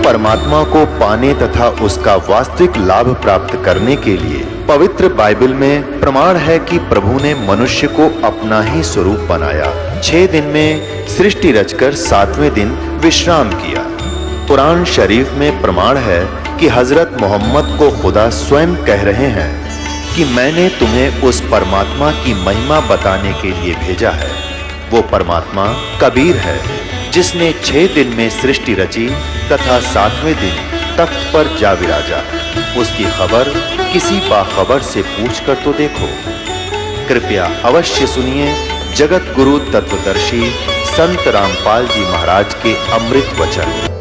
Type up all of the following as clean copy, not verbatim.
परमात्मा को पाने तथा उसका वास्तविक लाभ प्राप्त करने के लिए पवित्र बाइबल में प्रमाण है कि प्रभु ने मनुष्य को अपना ही स्वरूप बनाया। 6 दिन में सृष्टि रचकर 7वें दिन विश्राम किया। कुरान शरीफ में प्रमाण है कि हजरत मोहम्मद को खुदा स्वयं कह रहे हैं कि मैंने तुम्हें उस परमात्मा की महिमा बताने के लिए भेजा है। वो परमात्मा कबीर है जिसने 6 दिन में सृष्टि रची तथा 7वें दिन तख्त पर जा विराजा। उसकी खबर किसी बाखबर से पूछ कर तो देखो। कृपया अवश्य सुनिए जगत गुरु तत्वदर्शी संत रामपाल जी महाराज के अमृत वचन।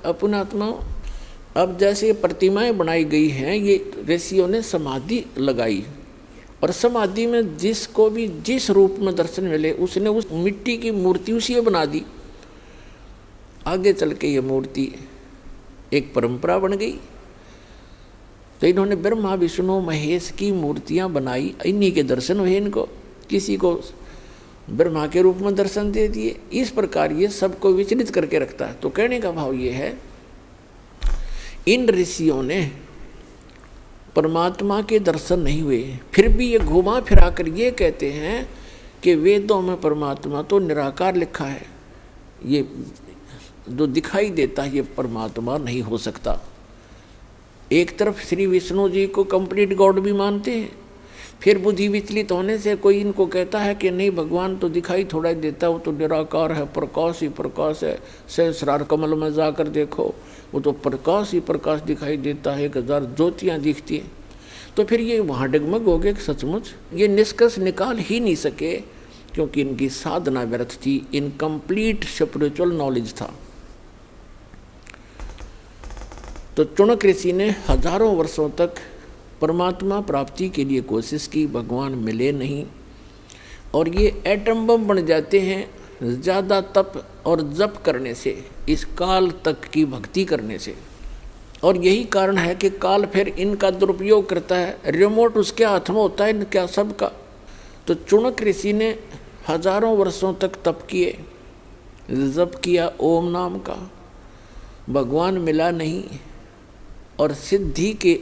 अपुनात्मा, अब जैसे ये प्रतिमाएं बनाई गई हैं, ये ऋषियों ने समाधि लगाई और समाधि में जिसको भी जिस रूप में दर्शन मिले उसने उस मिट्टी की मूर्ति उसी बना दी। आगे चल के ये मूर्ति एक परंपरा बन गई। तो इन्होंने ब्रह्मा विष्णु महेश की मूर्तियां बनाई, इन्हीं के दर्शन हुए इनको। किसी को ब्रह्मा के रूप में दर्शन दे दिए। इस प्रकार ये सबको विचलित करके रखता है। तो कहने का भाव ये है, इन ऋषियों ने परमात्मा के दर्शन नहीं हुए, फिर भी ये घुमा फिरा कर ये कहते हैं कि वेदों में परमात्मा तो निराकार लिखा है, ये जो दिखाई देता है ये परमात्मा नहीं हो सकता। एक तरफ श्री विष्णु जी को कंप्लीट गॉड भी मानते हैं, फिर बुद्धि विचलित होने से कोई इनको कहता है कि नहीं भगवान तो दिखाई थोड़ा ही देता है, वो तो निराकार है, प्रकाश ही प्रकाश है। सहस्रार कमल में जाकर देखो, वो तो प्रकाश ही प्रकाश दिखाई देता है, 1000 ज्योतियाँ दिखती हैं। तो फिर ये वहाँ डगमग हो गए। सचमुच ये निष्कर्ष निकाल ही नहीं सके क्योंकि इनकी साधना व्यर्थ थी, इनकम्प्लीट स्पिरिचुअल नॉलेज था। तो चुनक ऋषि ने हजारों वर्षों तक परमात्मा प्राप्ति के लिए कोशिश की, भगवान मिले नहीं, और ये एटम बम बन जाते हैं ज़्यादा तप और जप करने से, इस काल तक की भक्ति करने से। और यही कारण है कि काल फिर इनका दुरुपयोग करता है, रिमोट उसके हाथ में होता है इनका सबका। तो चुनक ऋषि ने हजारों वर्षों तक तप किए, जप किया ओम नाम का, भगवान मिला नहीं, और सिद्धि के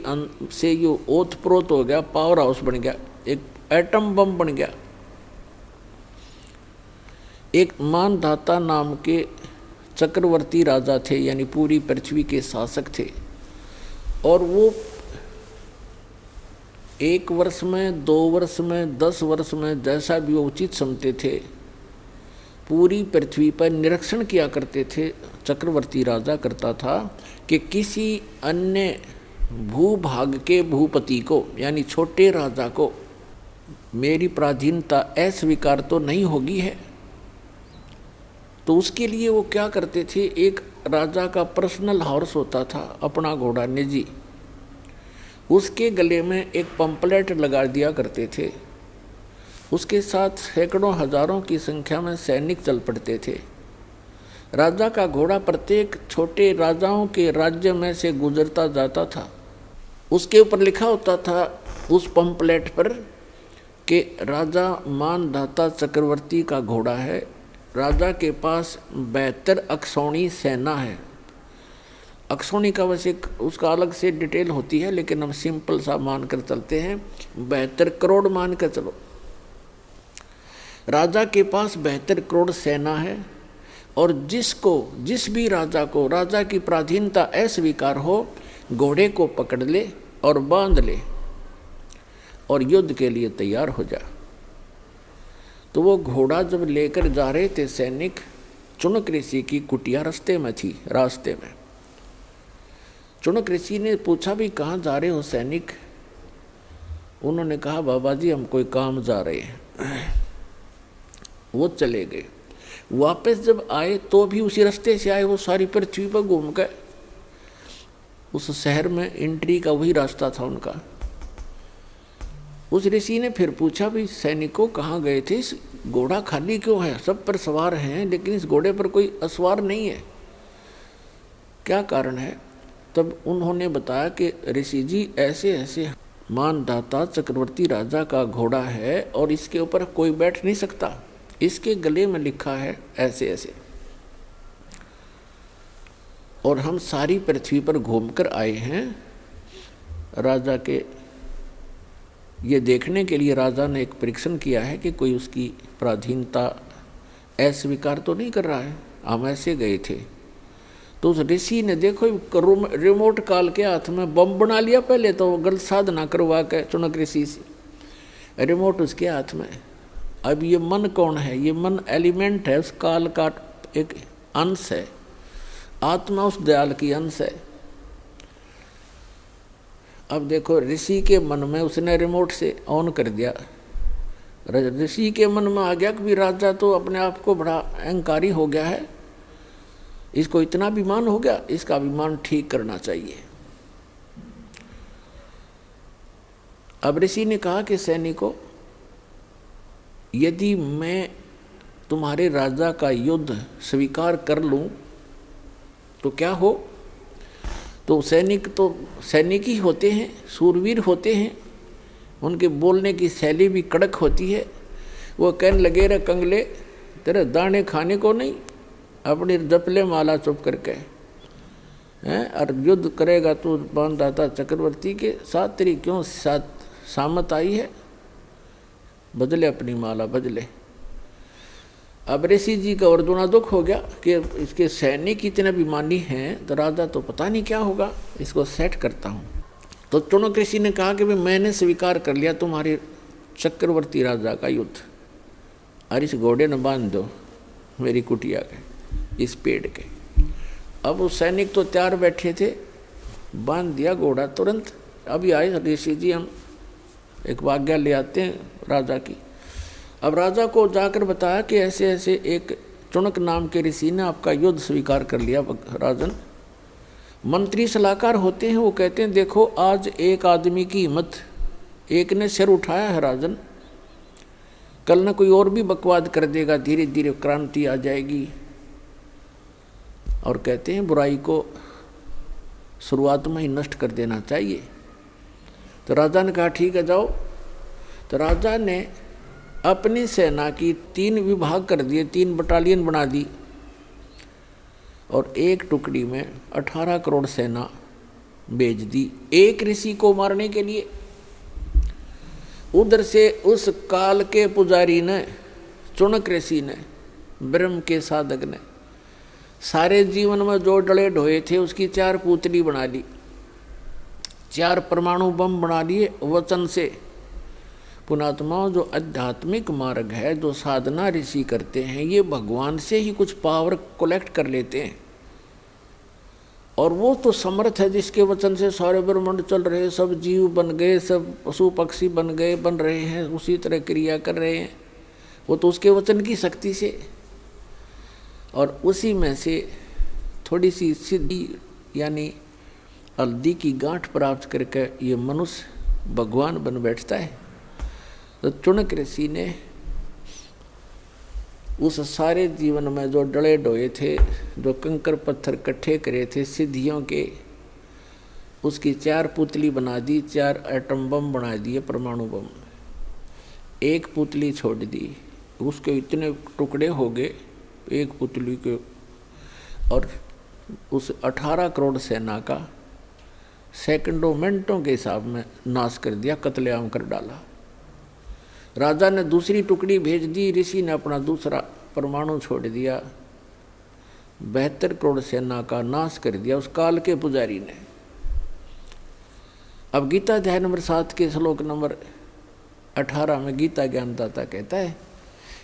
से यो ओतप्रोत हो गया, पावर हाउस बन गया, एक एटम बम बन गया। एक मानधाता नाम के चक्रवर्ती राजा थे, यानी पूरी पृथ्वी के शासक थे, और वो 1 वर्ष में 2 वर्ष में 10 वर्ष में जैसा भी वो उचित समझते थे पूरी पृथ्वी पर निरीक्षण किया करते थे। चक्रवर्ती राजा करता था कि किसी अन्य भूभाग के भूपति को, यानी छोटे राजा को, मेरी पराधीनता अस्वीकार तो नहीं होगी है। तो उसके लिए वो क्या करते थे, एक राजा का पर्सनल हॉर्स होता था, अपना घोड़ा निजी, उसके गले में एक पंपलेट लगा दिया करते थे। उसके साथ सैकड़ों हजारों की संख्या में सैनिक चल पड़ते थे। राजा का घोड़ा प्रत्येक छोटे राजाओं के राज्य में से गुजरता जाता था। उसके ऊपर लिखा होता था उस पंपलेट पर कि राजा मानधाता चक्रवर्ती का घोड़ा है, राजा के पास 72 अक्षौणी सेना है। अक्षौणी का वैसे उसका अलग से डिटेल होती है, लेकिन हम सिंपल सा मानकर चलते हैं, 72 करोड़ मान कर चलो। राजा के पास 72 करोड़ सेना है, और जिस भी राजा को राजा की पराधीनता अस्वीकार हो, घोड़े को पकड़ ले और बांध ले और युद्ध के लिए तैयार हो जा। तो वो घोड़ा जब लेकर जा रहे थे सैनिक, चुनक ऋषि की कुटिया रास्ते में थी। रास्ते में चुनक ऋषि ने पूछा भी कहाँ जा रहे हो सैनिक? उन्होंने कहा बाबा जी हम कोई काम जा रहे हैं। वो चले गए। वापस जब आए तो भी उसी रास्ते से आए। वो सारी पृथ्वी पर घूम गए। उस शहर में एंट्री का वही रास्ता था उनका। उस ऋषि ने फिर पूछा भी सैनिकों कहाँ गए थे? इस घोड़ा खाली क्यों है? सब पर सवार हैं लेकिन इस घोड़े पर कोई असवार नहीं है, क्या कारण है? तब उन्होंने बताया कि ऋषि जी ऐसे ऐसे मानदाता चक्रवर्ती राजा का घोड़ा है और इसके ऊपर कोई बैठ नहीं सकता, इसके गले में लिखा है ऐसे ऐसे, और हम सारी पृथ्वी पर घूमकर आए हैं राजा के ये देखने के लिए। राजा ने एक परीक्षण किया है कि कोई उसकी पराधीनता अस्वीकार तो नहीं कर रहा है। हम ऐसे गए थे। तो उस ऋषि ने देखो रिमोट काल के हाथ में बम बना लिया। पहले तो गलत साधना करवा के चुनक ऋषि से रिमोट उसके हाथ में। अब ये मन कौन है? ये मन एलिमेंट है, उस काल का एक अंश है। आत्मा उस दयाल की अंश है। अब देखो ऋषि के मन में उसने रिमोट से ऑन कर दिया। ऋषि के मन में आ गया कि भी राजा तो अपने आप को बड़ा अहंकारी हो गया है, इसको इतना अभिमान हो गया, इसका अभिमान ठीक करना चाहिए। अब ऋषि ने कहा कि सैनिकों यदि मैं तुम्हारे राजा का युद्ध स्वीकार कर लूं तो क्या हो? तो सैनिक ही होते हैं, सूरवीर होते हैं, उनके बोलने की शैली भी कड़क होती है। वो कहने लगे रे कंगले, तेरे दाने खाने को नहीं, अपनी जपले माला चुप करके हैं, और युद्ध करेगा तो बांधदाता चक्रवर्ती के साथ तेरी क्यों सामत आई है? बदले अपनी माला बदले। अब ऋषि जी का और दूना दुख हो गया कि इसके सैनिक इतने अभिमानी हैं तो राजा तो पता नहीं क्या होगा, इसको सेट करता हूँ। तो चुनक ऋषि ने कहा कि भाई मैंने स्वीकार कर लिया तुम्हारे चक्रवर्ती राजा का युद्ध, और इस घोड़े ने बांध दो मेरी कुटिया के इस पेड़ के। अब वो सैनिक तो तैयार बैठे थे, बांध दिया घोड़ा तुरंत। अभी आए ऋषि जी हम एक आज्ञा ले आते हैं राजा की। अब राजा को जाकर बताया कि ऐसे ऐसे एक चुनक नाम के ऋषि ने आपका युद्ध स्वीकार कर लिया। राजन मंत्री सलाहकार होते हैं, वो कहते हैं देखो आज एक आदमी की हिम्मत, एक ने सिर उठाया है राजन, कल न कोई और भी बकवाद कर देगा, धीरे धीरे क्रांति आ जाएगी। और कहते हैं बुराई को शुरुआत में ही नष्ट कर देना चाहिए। तो राजा ने कहा ठीक है जाओ। तो राजा ने अपनी सेना की 3 विभाग कर दिए, 3 बटालियन बना दी, और एक टुकड़ी में 18 करोड़ सेना भेज दी एक ऋषि को मारने के लिए। उधर से उस काल के पुजारी ने, चुनक ऋषि ने, ब्रह्म के साधक ने सारे जीवन में जो डले ढोए थे उसकी 4 पुतली बना ली, 4 परमाणु बम बना लिए वचन से। पुणात्माओं जो आध्यात्मिक मार्ग है, जो साधना ऋषि करते हैं, ये भगवान से ही कुछ पावर कलेक्ट कर लेते हैं। और वो तो समर्थ है जिसके वचन से सारे ब्रह्मांड चल रहे, सब जीव बन गए, सब पशु पक्षी बन गए, बन रहे हैं, उसी तरह क्रिया कर रहे हैं। वो तो उसके वचन की शक्ति से, और उसी में से थोड़ी सी सिद्धि यानी हल्दी की गांठ प्राप्त करके ये मनुष्य भगवान बन बैठता है। तो चुनक ऋषि ने उस सारे जीवन में जो डले डोए थे, जो कंकर पत्थर इकट्ठे करे थे सिद्धियों के, उसकी 4 पुतली बना दी, 4 एटम बम बना दिए, परमाणु बम। एक पुतली छोड़ दी, उसके इतने टुकड़े हो गए एक पुतली के, और उस 18 करोड़ सेना का सेकंडों मिनटों के हिसाब में नाश कर दिया, कत्लेआम कर डाला। राजा ने दूसरी टुकड़ी भेज दी, ऋषि ने अपना दूसरा परमाणु छोड़ दिया, 72 करोड़ सेना का नाश कर दिया उस काल के पुजारी ने। अब गीता अध्याय नंबर 7 के श्लोक नंबर 18 में गीता ज्ञानदाता कहता है,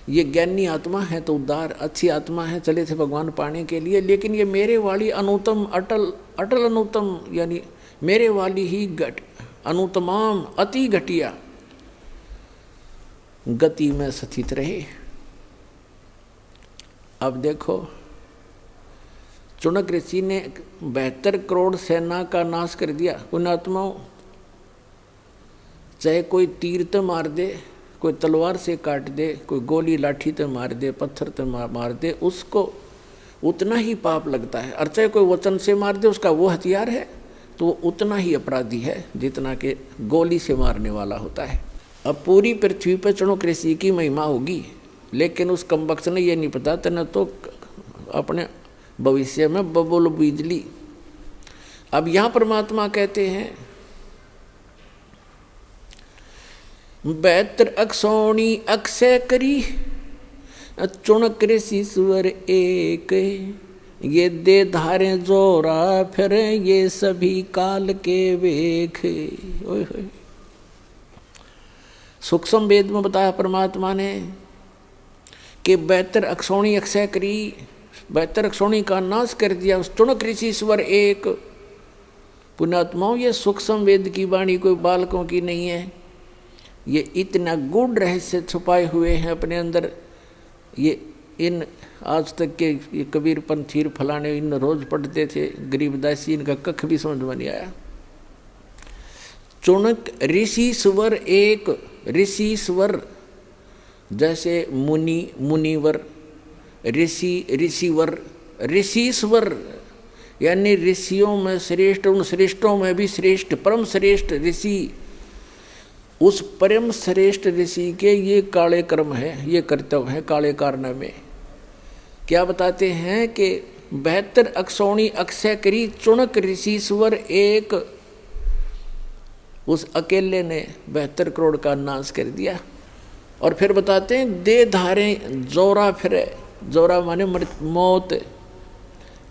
ये ज्ञानी आत्मा है तो उदार अच्छी आत्मा है, चले थे भगवान पाने के लिए, लेकिन ये मेरे वाली अनुतम अटल अटल अनुतम, यानी मेरे वाली ही अनुतमाम अति घटिया गति में स्थित रहे। अब देखो, चुनक ऋषि ने 72 करोड़ सेना का नाश कर दिया। पुण्यात्माओं, चाहे कोई तीर तो मार दे, कोई तलवार से काट दे, कोई गोली लाठी तो मार दे, पत्थर तो मार दे, उसको उतना ही पाप लगता है। और चाहे कोई वचन से मार दे, उसका वो हथियार है तो वो उतना ही अपराधी है जितना कि गोली से मारने वाला होता है। अब पूरी पृथ्वी पर चुनक ऋषि की महिमा होगी, लेकिन उस कमबख्त ने ये नहीं पता, तेने तो अपने भविष्य में बबुल बिजली। अब यहाँ परमात्मा कहते हैं 72 अक्षौणी अक्षय करी चुनक ऋषि स्वर एक, ये दे धारे जोरा फिर ये सभी काल के वेख। ओए होए, सूक्ष्म वेद में बताया परमात्मा ने कि 72 अक्षौणी अक्षय करी, 72 अक्षौणी का नाश कर दिया उस चुनक ऋषि स्वर एक। पुण्यात्माओं, ये सूक्ष्म वेद की वाणी कोई बालकों की नहीं है, ये इतना गूढ़ रहस्य छुपाए हुए हैं अपने अंदर। ये इन आज तक के ये कबीर पंथीर फलाने इन रोज पढ़ते थे, गरीबदासी, इनका कख भी समझ में नहीं आया। चुनक ऋषि स्वर एक, ऋषि स्वर जैसे मुनि मुनिवर, ऋषि ऋषिवर, ऋषिश्वर यानी ऋषियों में श्रेष्ठ, उन श्रेष्ठों में भी श्रेष्ठ, परम श्रेष्ठ ऋषि। उस परम श्रेष्ठ ऋषि के ये काले कर्म है, ये कर्तव्य है काले कारनामे। क्या बताते हैं कि 72 अक्षौणी अक्षय करी चुनक ऋषिश्वर एक, उस अकेले ने 72 करोड़ का नाश कर दिया। और फिर बताते हैं दे धारे जोरा फिरे, जोरा माने मौत,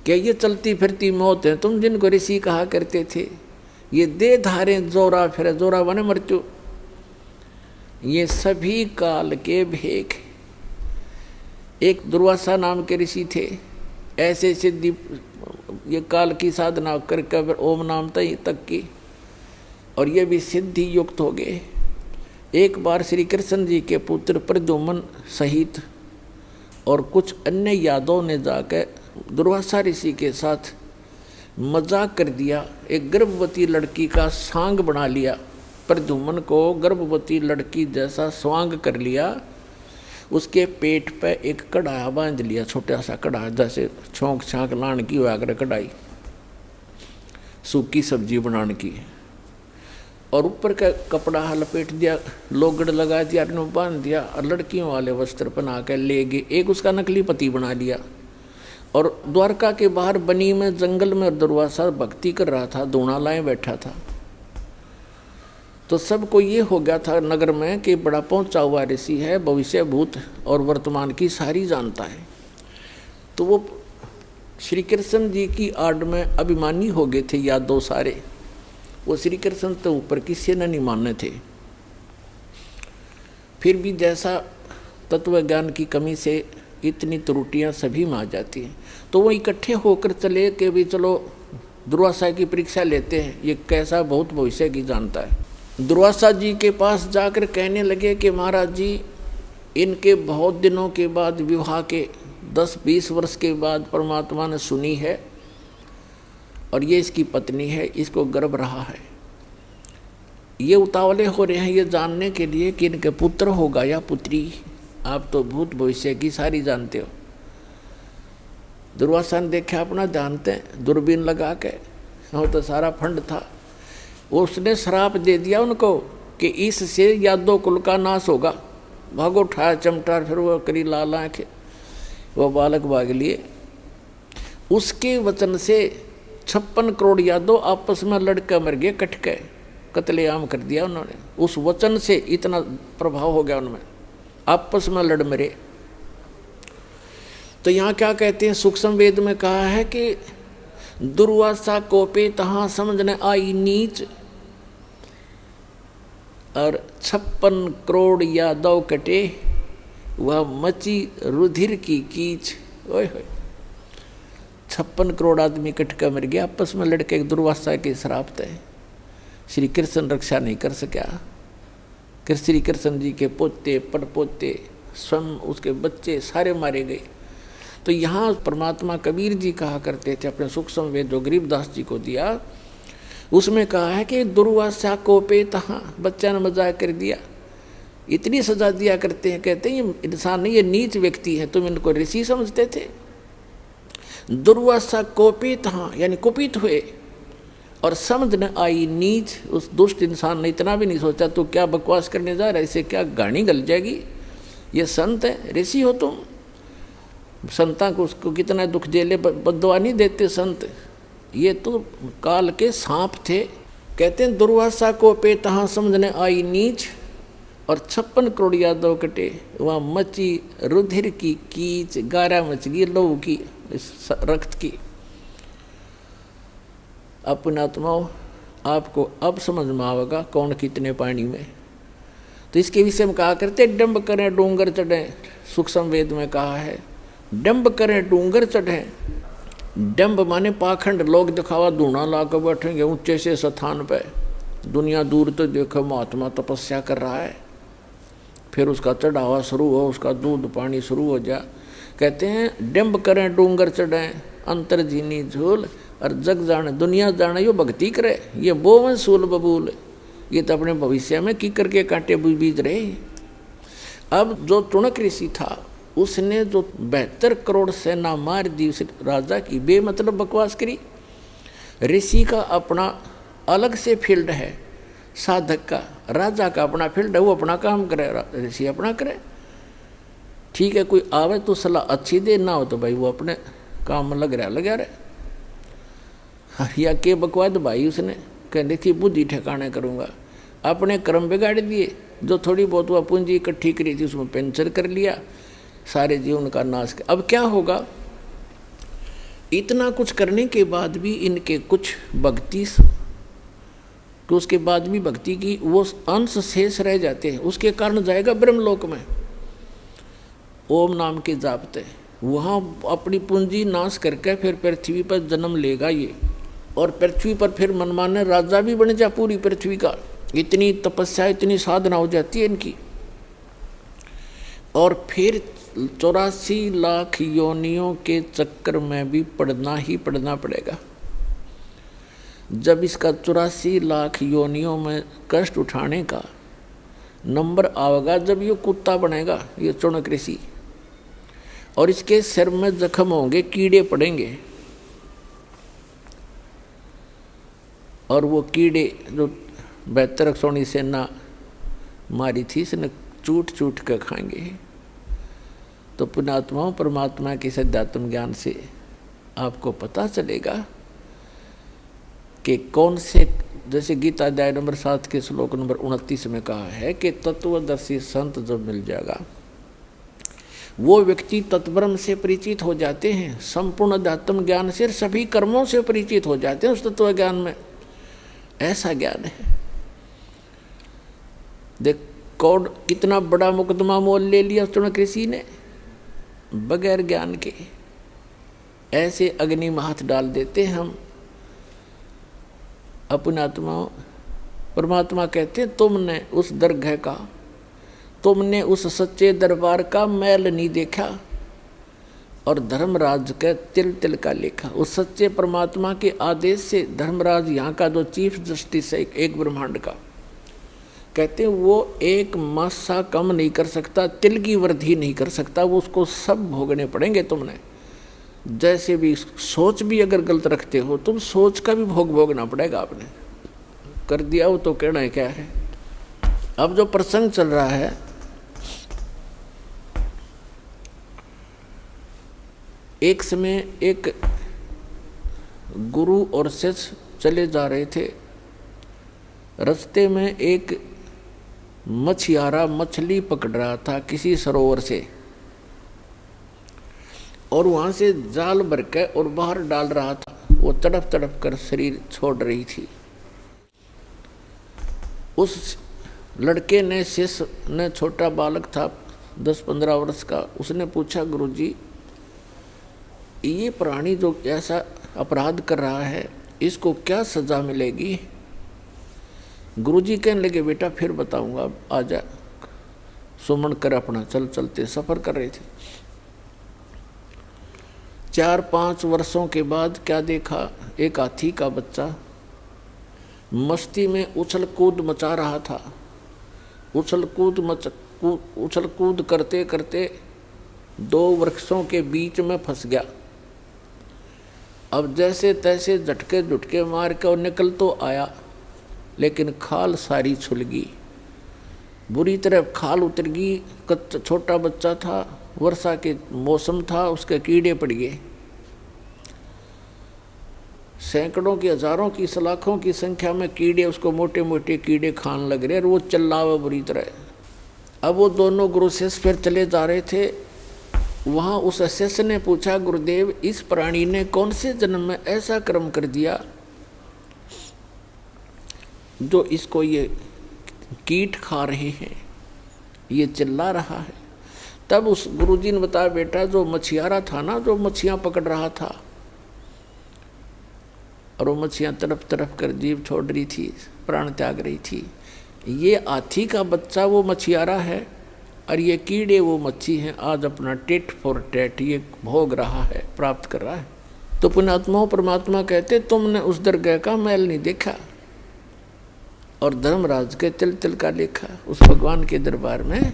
क्या ये चलती फिरती मौत है तुम जिनको ऋषि कहा करते थे। ये दे धारे जोरा फिरे, जोरा माने मृत्यु, ये सभी काल के भेख। एक दुर्वासा नाम के ऋषि थे, ऐसे सिद्धि ये काल की साधना करके ओम नाम तक की, और ये भी सिद्धि युक्त हो गए। एक बार श्री कृष्ण जी के पुत्र प्रद्युम्न सहित और कुछ अन्य यादवों ने जाकर दुर्वासा ऋषि के साथ मजाक कर दिया, एक गर्भवती लड़की का सांग बना लिया, प्रद्युम्न को गर्भवती लड़की जैसा स्वांग कर लिया, उसके पेट पे एक कढ़ा बांध लिया, छोटा सा कढ़ा जैसे छोंक छांक लान की हुआ कर कढ़ाई सूखी सब्जी बनाने की, और ऊपर का कपड़ा लपेट दिया, लोगड़ लगा दिया, बांध दिया, और लड़कियों वाले वस्त्र पहना कर ले गए। एक उसका नकली पति बना लिया, और द्वारका के बाहर बनी में जंगल में दुर्वासा भक्ति कर रहा था, दूना लाए बैठा था। तो सबको ये हो गया था नगर में कि बड़ा पहुंचा हुआ ऋषि है, भविष्य भूत और वर्तमान की सारी जानता है। तो वो श्री कृष्ण जी की आड़ में अभिमानी हो गए थे यादव सारे, वो श्री कृष्ण तो ऊपर किसी ने नहीं माने थे। फिर भी जैसा तत्व ज्ञान की कमी से इतनी त्रुटियां सभी में आ जाती हैं, तो वो इकट्ठे होकर चले कि भी चलो दुर्वासा की परीक्षा लेते हैं, ये कैसा बहुत भविष्य की जानता है। दुर्वासा जी के पास जाकर कहने लगे कि महाराज जी, इनके बहुत दिनों के बाद विवाह के 10-20 वर्ष के बाद परमात्मा ने सुनी है, और ये इसकी पत्नी है, इसको गर्भ रहा है। ये उतावले हो रहे हैं ये जानने के लिए कि इनके पुत्र होगा या पुत्री। आप तो भूत भविष्य की सारी जानते हो। दुर्वासा ने देखा अपना जानते हैं, दूरबीन लगा के, वो तो सारा फंड था। उसने श्राप दे दिया उनको कि इससे यादव कुल का नाश होगा। भागो उठाया चमटा, फिर वो करी लाल आँखें, वो बालक भाग लिए। उसके वचन से 56 करोड़ यादव आपस में लड़के मर गए, कट के कत्लेआम कर दिया उन्होंने। उस वचन से इतना प्रभाव हो गया उनमें, आपस में लड़ मरे। तो यहाँ क्या कहते हैं, सूक्ष्म वेद में कहा है कि दुर्वासा कोपे तहाँ समझने आई नीच, और 56 करोड़ यादव कटे, वह मची रुधिर की कीच। ओए होए, 56 करोड़ आदमी कट कर मर गया आपस में लड़के, दुर्वासा के श्राप थे। श्री कृष्ण रक्षा नहीं कर सका। श्री कृष्ण जी के पोते पड़पोते स्वयं उसके बच्चे सारे मारे गए। तो यहाँ परमात्मा कबीर जी कहा करते थे अपने सूक्ष्म वेद जो गरीबदास जी को दिया, उसमें कहा है कि दुर्वासा को पे तहाँ, बच्चा ने मजाक कर दिया, इतनी सजा दिया करते हैं। कहते हैं ये इंसान नहीं, ये नीच व्यक्ति है, तुम इनको ऋषि समझते थे। दुर्वासा को पे तहाँ यानी कुपित हुए और समझ न आई नीच। उस दुष्ट इंसान ने इतना भी नहीं सोचा तो क्या बकवास करने जा रहा है, इससे क्या गाड़ी गल जाएगी, ये संत है, ऋषि हो तुम। संता को उसको कितना दुख झेले, बद्दुआ नहीं देते संत, ये तो काल के सांप थे। कहते हैं दुर्वासा को पे तहाँ समझने आई नीच, और 56 करोड़ यादव कटे, वहाँ मची रुधिर की कीच, गारा मच गई लहू की, इस रक्त की। अपने आत्माओं, आपको अब समझ में आवेगा कौन कितने पानी में। तो इसके विषय में कहा करते डंब करें डूंगर चढ़ें, सूक्ष्म वेद में कहा है डंब करें डूंगर चढ़ें। डंब माने पाखंड, लोग दिखावा धूना ला कर बैठेंगे ऊंचे से स्थान पे, दुनिया दूर तो देखो महात्मा तपस्या कर रहा है, फिर उसका चढ़ावा शुरू हो, उसका दूध पानी शुरू हो जा। कहते हैं डंब करें डूंगर चढ़ें, अंतर जीनी झूल, और जग जाने दुनिया जाने यो भक्ति करे, ये बोवन सूल बबूल, ये तो अपने भविष्य में की करके कांटे बीज रहे। अब जो चुणक ऋषि था उसने जो 72 करोड़ सेना मार दी उस राजा की, बेमतलब बकवास करी। ऋषि का अपना अलग से फील्ड है, साधक का, राजा का अपना फील्ड है, वो अपना काम करे, ऋषि अपना करे। ठीक है, कोई आवे तो सलाह अच्छी दे, ना हो तो भाई वो अपने काम में लगा रहे। या के बकवाद भाई उसने कहने की बुद्धि ठिकाने करूँगा, अपने कर्म बिगाड़ दिए। जो थोड़ी बहुत वह पूंजी इकट्ठी करी थी उसमें पेंचर कर लिया, सारे जीवन का नाश कर। अब क्या होगा, इतना कुछ करने के बाद भी इनके कुछ भक्ति, तो उसके बाद भी भक्ति की वो अंश शेष रह जाते हैं, उसके कारण जाएगा ब्रह्मलोक में ओम नाम के जापते, वहाँ अपनी पूंजी नाश करके फिर पृथ्वी पर जन्म लेगा ये, और पृथ्वी पर फिर मनमाने राजा भी बन जा पूरी पृथ्वी का। इतनी तपस्या इतनी साधना हो जाती है इनकी, और फिर 84 लाख योनियों के चक्कर में भी पढ़ना ही पढ़ना पड़ेगा। जब इसका 84 लाख योनियों में कष्ट उठाने का नंबर आवेगा, जब ये कुत्ता बनेगा ये चुणक ऋषि, और इसके सिर में जख्म होंगे, कीड़े पड़ेंगे, और वो कीड़े जो 72 सोनी सेना मारी थी इसने चूट चूट कर खाएंगे। तो पुण्यात्माओं, परमात्मा के सद्यात्म ज्ञान से आपको पता चलेगा कि कौन से, जैसे गीता अध्याय नंबर 7 के श्लोक नंबर 29 में कहा है कि तत्वदर्शी संत जब मिल जाएगा, वो व्यक्ति तत्ब्रह्म से परिचित हो जाते हैं, संपूर्ण अध्यात्म ज्ञान से, सभी कर्मों से परिचित हो जाते हैं उस तत्व ज्ञान में। ऐसा ज्ञान है। देख कौन कितना बड़ा मुकदमा मोल ले लिया चुणक ऋषि ने बगैर ज्ञान के। ऐसे अग्नि में हाथ डाल देते हम अपने आत्माओं। परमात्मा कहते हैं तुमने उस दरगाह का, तुमने उस सच्चे दरबार का मैल नहीं देखा, और धर्मराज के तिल तिल का लेखा। उस सच्चे परमात्मा के आदेश से धर्मराज यहाँ का जो चीफ जस्टिस है एक ब्रह्मांड का, कहते हैं वो एक मासा कम नहीं कर सकता, तिल की वृद्धि नहीं कर सकता, वो उसको सब भोगने पड़ेंगे तुमने। जैसे भी सोच भी अगर गलत रखते हो तुम, सोच का भी भोग भोगना पड़ेगा। आपने कर दिया वो तो कहना है क्या है। अब जो प्रसंग चल रहा है, एक समय एक गुरु और शिष्य चले जा रहे थे, रास्ते में एक मछियारा मछली पकड़ रहा था किसी सरोवर से, और वहां से जाल भर के और बाहर डाल रहा था। वो तड़प तड़प कर शरीर छोड़ रही थी। उस लड़के ने, शिष्य ने, छोटा बालक था 10-15 वर्ष का, उसने पूछा गुरुजी ये प्राणी जो ऐसा अपराध कर रहा है इसको क्या सजा मिलेगी? गुरुजी कहने लगे बेटा फिर बताऊंगा, आजा सुमन कर अपना, चल चलते सफर कर रहे थे। 4-5 वर्षों के बाद क्या देखा, एक हाथी का बच्चा मस्ती में उछल कूद मचा रहा था। उछल कूद करते करते 2 वृक्षों के बीच में फंस गया। अब जैसे तैसे झटके झुटके मार के और निकल तो आया, लेकिन खाल सारी छुल गई, बुरी तरह खाल उतर गई। छोटा बच्चा था, वर्षा के मौसम था, उसके कीड़े पड़ गए। सैकड़ों की, हजारों की, लाखों की संख्या में कीड़े उसको मोटे मोटे कीड़े खान लग रहे और वो चिल्लावा बुरी तरह। अब वो दोनों गुरु शिष्य फिर चले जा रहे थे। वहाँ उस शिष्य ने पूछा गुरुदेव इस प्राणी ने कौन से जन्म में ऐसा कर्म कर दिया जो इसको ये कीट खा रहे हैं, ये चिल्ला रहा है? तब उस गुरुजी ने बताया बेटा जो मछियारा था ना, जो मछियाँ पकड़ रहा था और वो मछियाँ तड़प तड़प कर जीभ छोड़ रही थी, प्राण त्याग रही थी, ये हाथी का बच्चा वो मछियारा है और ये कीड़े वो मच्छी हैं। आज अपना टेट फॉर टेट ये भोग रहा है, प्राप्त कर रहा है। तो पुण्यात्माओं परमात्मा कहते तुमने उस दरगाह का मैल नहीं देखा और धर्मराज के तिल तिल का लेखा। उस भगवान के दरबार में,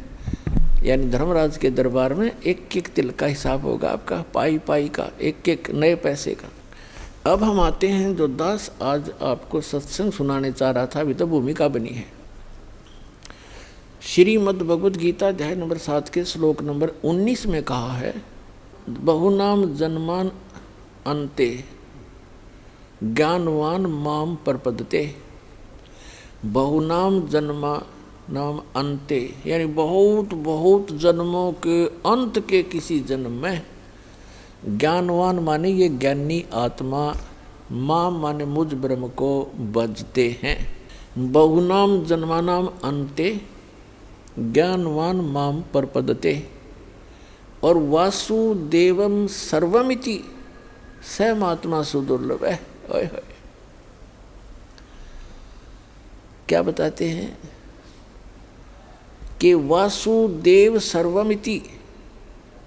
यानी धर्मराज के दरबार में एक एक तिल का हिसाब होगा आपका, पाई पाई का, एक एक नए पैसे का। अब हम आते हैं जो दास आज आपको सत्संग सुनाने चाह रहा था, अभी तो भूमिका बनी है। श्रीमद् भगवद गीता अध्याय नंबर 7 के श्लोक नंबर 19 में कहा है बहुनाम जन्मान अन्ते ज्ञानवान माम परपदते। बहुनाम जन्मा नाम अन्ते, यानी बहुत बहुत जन्मों के अंत के किसी जन्म में, ज्ञानवान माने ये ज्ञानी आत्मा, माम माने मुझ ब्रह्म को भजते हैं। बहुनाम जन्मानाम अन्ते ज्ञानवान माम परपदते। और वासुदेवम सर्वमिति सहमात्मा सुदुर्लभ है। ओए होए, क्या बताते हैं कि वासुदेव सर्वमिति,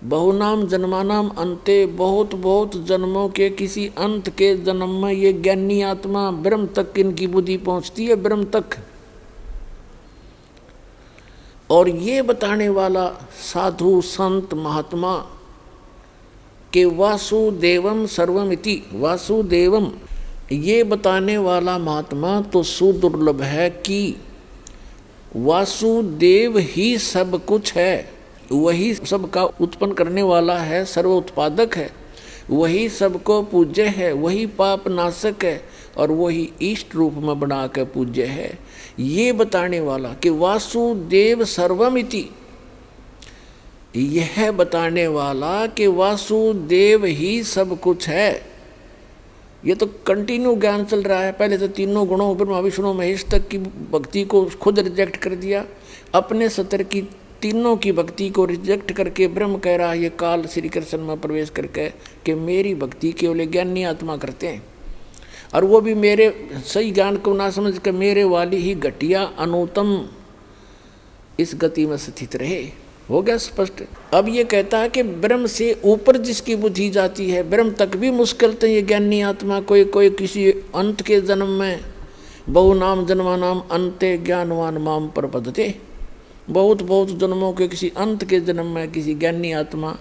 बहुनाम जन्मानाम अंते, बहुत बहुत जन्मों के किसी अंत के जन्म में ये ज्ञानी आत्मा ब्रह्म तक इनकी बुद्धि पहुंचती है, ब्रह्म तक। और ये बताने वाला साधु संत महात्मा के वासुदेवम सर्वमिति, वासुदेवम ये बताने वाला महात्मा तो सुदुर्लभ है कि वासुदेव ही सब कुछ है, वही सबका उत्पन्न करने वाला है, सर्व उत्पादक है, वही सबको पूज्य है, वही पाप नाशक है और वही इष्ट रूप में बना कर पूज्य है। ये बताने वाला कि वासुदेव सर्वमिति, यह बताने वाला कि वासुदेव ही सब कुछ है। ये तो कंटिन्यू ज्ञान चल रहा है। पहले तो तीनों गुणों ब्रह्मा विष्णु महेश तक की भक्ति को खुद रिजेक्ट कर दिया, अपने सतर की तीनों की भक्ति को रिजेक्ट करके ब्रह्म कह रहा है ये काल श्री कृष्ण में प्रवेश करके कि मेरी भक्ति केवल ज्ञानी आत्मा करते हैं, और वो भी मेरे सही ज्ञान को ना समझ कर मेरे वाली ही घटिया अनुतम इस गति में स्थित रहे। हो गया स्पष्ट। अब ये कहता है कि ब्रह्म से ऊपर जिसकी बुद्धि जाती है, ब्रह्म तक भी मुश्किल तो ये ज्ञानी आत्मा कोई किसी अंत के जन्म में, बहुनाम जन्मानाम अंते ज्ञानवान माम परपदते, बहुत बहुत जन्मों के किसी अंत के जन्म में किसी ज्ञानी आत्मा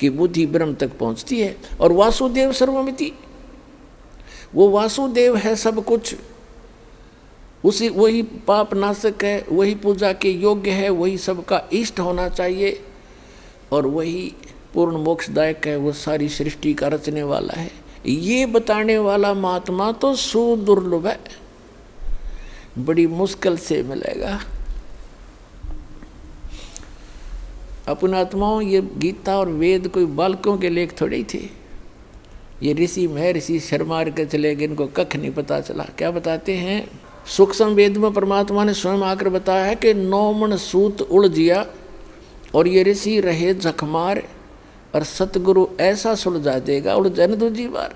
की बुद्धि ब्रह्म तक पहुंचती है। और वासुदेव सर्वमिति, वो वासुदेव है सब कुछ, उसी वही पाप नाशक है, वही पूजा के योग्य है, वही सबका इष्ट होना चाहिए और वही पूर्ण मोक्षदायक है, वो सारी सृष्टि का रचने वाला है। ये बताने वाला महात्मा तो सुदुर्लभ है, बड़ी मुश्किल से मिलेगा। अपने आत्माओं, ये गीता और वेद कोई बालकों के लेख थोड़े ही थे। ये ऋषि महर्षि शर्मार के चले गए, इनको कख नहीं पता चला। क्या बताते हैं सूक्ष्म वेद में परमात्मा ने स्वयं आकर बताया है कि 9 मन सूत उलझिया और ये ऋषि रहे जखमार और सतगुरु ऐसा सुलझा देगा उलझन दूजी बार।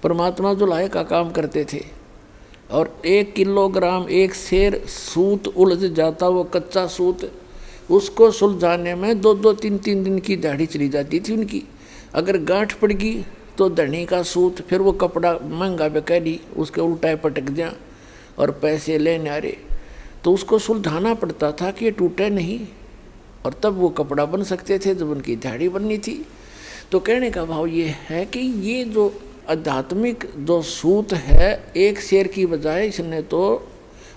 परमात्मा जुलाहे का काम करते थे और 1 किलोग्राम एक शेर सूत उलझ जाता, वो कच्चा सूत, उसको सुलझाने में 2-2, 3-3 दिन की दिहाड़ी चली जाती थी उनकी। अगर गांठ पड़ गई तो धनी का सूत, फिर वो कपड़ा महंगा बेकारी, उसके उल्टा पटक दिया और पैसे लेने आ रहे, तो उसको सुलझाना पड़ता था कि ये टूटे नहीं, और तब वो कपड़ा बन सकते थे जब उनकी दिहाड़ी बननी थी। तो कहने का भाव ये है कि ये जो आध्यात्मिक जो सूत है, एक शेर की बजाय इसने तो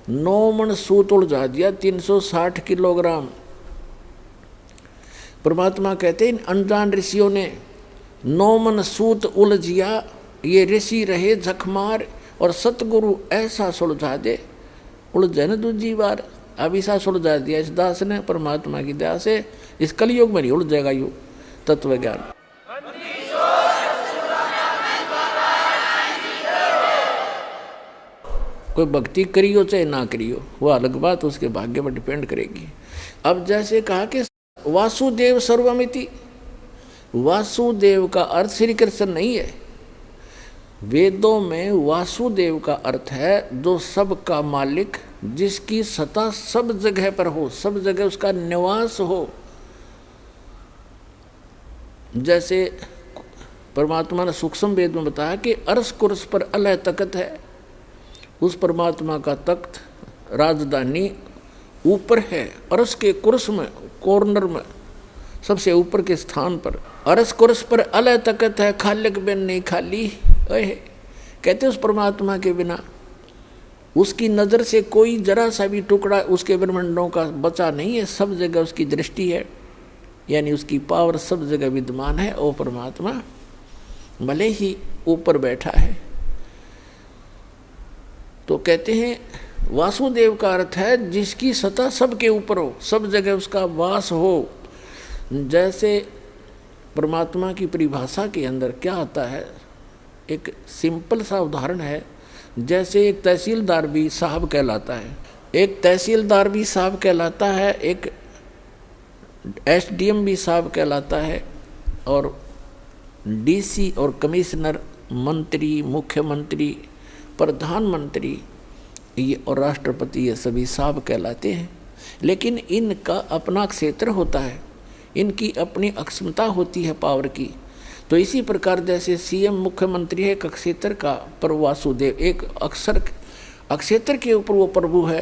9 मन सूत उलझा दिया, 360 किलोग्राम। परमात्मा कहते इन अनजान ऋषियों ने 9 मन सूत उलझिया, ये ऋषि रहे जखमार और सतगुरु ऐसा सुलझा दे उलझे न दूजी बार। अब ऐसा सुलझा दिया इस दास ने परमात्मा की दया से, इस कलयुग में नहीं उलझेगा यू तत्व ज्ञान। कोई भक्ति करियो चाहे ना करियो, वो अलग बात, उसके भाग्य पर डिपेंड करेगी। अब जैसे कहा कि वासुदेव सर्वमिति, वासुदेव का अर्थ श्री कृष्ण नहीं है। वेदों में वासुदेव का अर्थ है जो सब का मालिक, जिसकी सत्ता सब जगह पर हो, सब जगह उसका निवास हो। जैसे परमात्मा ने सूक्ष्म वेद में बताया कि अर्श कुर्स पर अलह तख्त है, उस परमात्मा का तख्त राजधानी ऊपर है, अर्श के कुर्स में, कॉर्नर में, सबसे ऊपर के स्थान पर। अर्श कुर्स पर अलह तख्त है, खालिक बिन नहीं खाली। कहते उस परमात्मा के बिना उसकी नज़र से कोई जरा सा भी टुकड़ा उसके ब्रह्मांडों का बचा नहीं है, सब जगह उसकी दृष्टि है, यानी उसकी पावर सब जगह विद्यमान है। और परमात्मा भले ही ऊपर बैठा है। तो कहते हैं वासुदेव का अर्थ है जिसकी सत्ता सबके ऊपर हो, सब जगह उसका वास हो। जैसे परमात्मा की परिभाषा के अंदर क्या आता है, एक सिंपल सा उदाहरण है। जैसे एक तहसीलदार भी साहब कहलाता है, एक तहसीलदार भी साहब कहलाता है, एक एसडीएम भी साहब कहलाता है, और डीसी और कमिश्नर, मंत्री, मुख्यमंत्री, प्रधानमंत्री ये और राष्ट्रपति, ये सभी साहब कहलाते हैं। लेकिन इनका अपना क्षेत्र होता है, इनकी अपनी अक्षमता होती है पावर की। तो इसी प्रकार जैसे सीएम मुख्यमंत्री है एक क्षेत्र का, पर वासुदेव एक अक्षेत्र के ऊपर वो प्रभु है,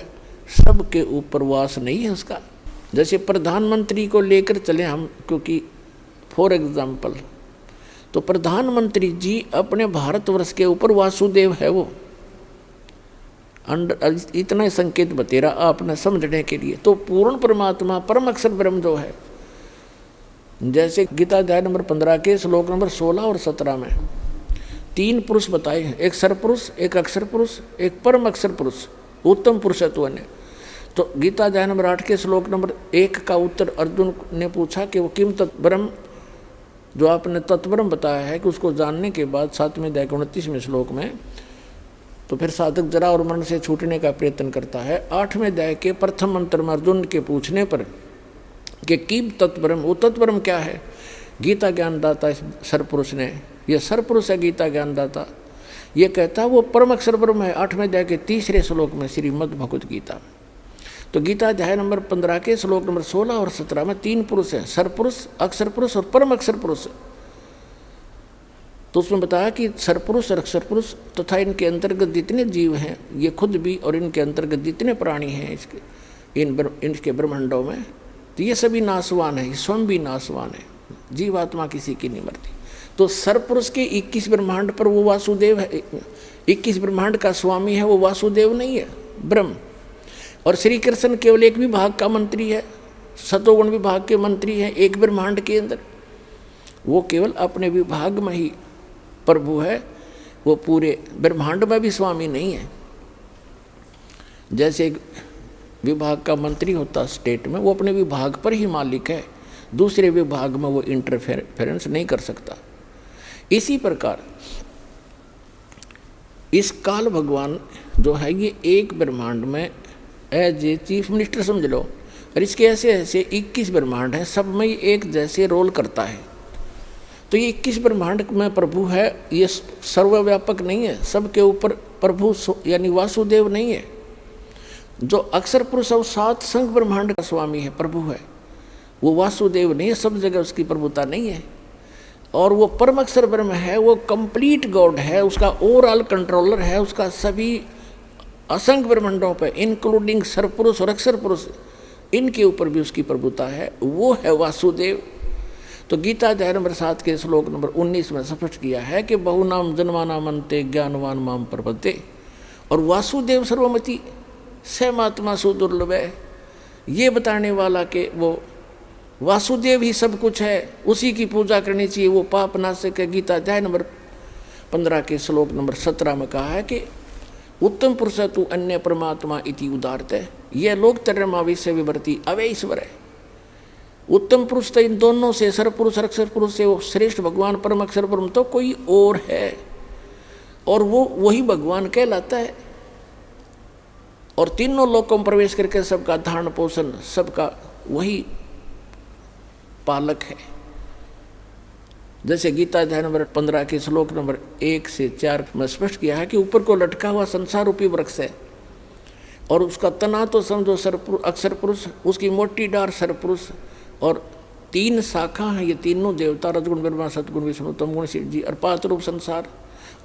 सबके ऊपर वास नहीं है उसका। जैसे प्रधानमंत्री को लेकर चले हम, क्योंकि फॉर एग्जाम्पल, तो प्रधानमंत्री जी अपने भारतवर्ष के ऊपर वासुदेव है वो, इतना संकेत बतेरा आपने समझने के लिए। तो पूर्ण परमात्मा परम अक्षर ब्रह्म जो है, जैसे गीता अध्याय नंबर 15 के श्लोक नंबर 16 और 17 में 3 पुरुष बताए हैं, एक सरपुरुष, एक अक्षर पुरुष, एक परम अक्षर पुरुष, उत्तम पुरुषत्व ने। तो गीता अध्याय नंबर 8 के श्लोक नंबर 1 का उत्तर अर्जुन ने पूछा कि वो किम तत्ब्रह्म, जो आपने तत्ब्रह्म बताया है कि उसको जानने के बाद 7वें अध्याय के 29वें श्लोक में, तो फिर साधक जरा और मरण से छूटने का प्रयत्न करता है। 8वें अध्याय के प्रथम मंत्र में अर्जुन के पूछने पर कि किम तत्ब्रह्म, वो तत्ब्रह्म क्या है, गीता ज्ञानदाता इस सरपुरुष ने, यह सरपुरुष है गीता ज्ञानदाता, ये कहता वो परम अक्षर ब्रह्म है। 8वें अध्याय के 3रे श्लोक में श्रीमद् भगवत गीता। तो गीता अध्याय नंबर 15 के श्लोक नंबर 16 और 17 में 3 पुरुष हैं, सरपुरुष, अक्षर पुरुष और परम अक्षर पुरुष। तो उसमें बताया कि सरपुरुष और अक्षर पुरुष तथा इनके अंतर्गत जितने जीव हैं, ये खुद भी और इनके अंतर्गत जितने प्राणी हैं इनके ब्रह्मांडों में, तो ये सभी नाशवान है, स्वयं भी नाशवान है, जीवात्मा किसी की नहीं मरती। तो सरपुरुष के 21 ब्रह्मांड पर वो वासुदेव है, 21 ब्रह्मांड का स्वामी है, वो वासुदेव नहीं है, ब्रह्म। और श्री कृष्ण केवल एक विभाग का मंत्री है, सतोगुण विभाग के मंत्री हैं एक ब्रह्मांड के अंदर, वो केवल अपने विभाग में ही प्रभु है, वो पूरे ब्रह्मांड में भी स्वामी नहीं है। जैसे एक विभाग का मंत्री होता स्टेट में, वो अपने विभाग पर ही मालिक है, दूसरे विभाग में वो इंटरफेरेंस नहीं कर सकता। इसी प्रकार इस काल भगवान जो है ये एक ब्रह्मांड में एज ए चीफ मिनिस्टर समझ लो, और इसके ऐसे ऐसे 21 ब्रह्मांड हैं, सब में एक जैसे रोल करता है। तो ये 21 ब्रह्मांड में प्रभु है, ये सर्वव्यापक नहीं है, सबके ऊपर प्रभु यानी वासुदेव नहीं है। जो अक्षर पुरुष और 7 संघ ब्रह्मांड का स्वामी है, प्रभु है, वो वासुदेव नहीं है, सब जगह उसकी प्रभुता नहीं है। और वो परम अक्षर ब्रह्म है, वो कंप्लीट गॉड है, उसका ओवरऑल कंट्रोलर है, उसका सभी असंख्य ब्रह्मांडों पे इंक्लूडिंग सरपुरुष और अक्षर पुरुष, इनके ऊपर भी उसकी प्रभुता है, वो है वासुदेव। तो गीता अध्याय नंबर 7 के श्लोक नंबर 19 में स्पष्ट किया है कि बहुनाम जन्मानाम अन्ते ज्ञानवान माम प्रपद्ये, और वासुदेव सर्वमति सहमात्मा सुदुर्लभ है, ये बताने वाला कि वो वासुदेव ही सब कुछ है, उसी की पूजा करनी चाहिए, वो पाप नाशक है। गीता अध्याय नंबर 15 के श्लोक नंबर 17 में कहा है कि उत्तम पुरुष तु अन्य परमात्मा इति उदारते, यह लोक तरमावि से विवर्ती अवे ईश्वर है। उत्तम पुरुष तो इन दोनों से, सरपुरुष अक्षर पुरुष से वो श्रेष्ठ भगवान परम अक्षर ब्रह्म तो कोई और है, और वो वही भगवान कहलाता है। और तीनों लोकों में प्रवेश करके सबका धारण पोषण, सबका वही पालक है। जैसे गीता अध्याय नंबर 15 के श्लोक नंबर 1 से 4 में स्पष्ट किया है कि ऊपर को लटका हुआ संसार रूपी वृक्ष है, और उसका तना तो समझो अक्षर पुरुष, उसकी मोटी डार सरपुरुष, और 3 शाखा हैं, ये तीनों देवता रजगुण ब्रह्मा सतगुण विष्णु तमगुण शिव जी, और 5 रूप संसार।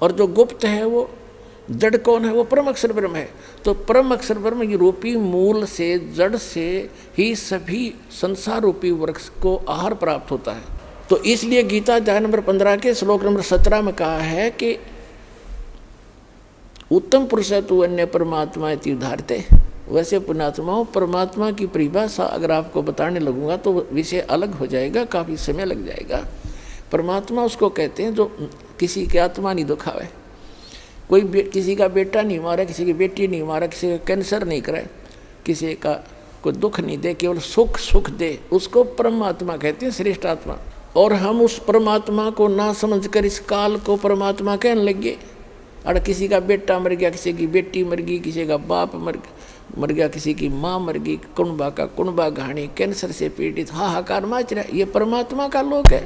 और जो गुप्त है वो जड़ कौन है, वो परम अक्षर ब्रह्म है। तो परम अक्षर ब्रह्म ये रूपी मूल से, जड़ से ही सभी संसार रूपी वृक्ष को आहार प्राप्त होता है। तो इसलिए गीता अध्याय नंबर 15 के श्लोक नंबर 17 में कहा है कि उत्तम पुरुष है तू अन्य परमात्मा इति उदारते। वैसे पुण्यात्माओं, परमात्मा की परिभाषा अगर आपको बताने लगूंगा तो विषय अलग हो जाएगा, काफ़ी समय लग जाएगा। परमात्मा उसको कहते हैं जो किसी की आत्मा नहीं दुखावे, कोई किसी का बेटा नहीं मारा, किसी की बेटी नहीं मारा, किसी का कैंसर नहीं करे, किसी का कोई दुख नहीं दे, केवल सुख सुख दे, उसको परमात्मा कहते हैं, श्रेष्ठ आत्मा। और हम उस परमात्मा को ना समझकर इस काल को परमात्मा कहने लगे। और किसी का बेटा मर गया, किसी की बेटी मर गई, किसी का बाप मर गया, किसी की माँ मर गई, कुणबा का कुणबा घाणी, कैंसर से पीड़ित हाहाकार मच रहा है। ये परमात्मा का लोक है,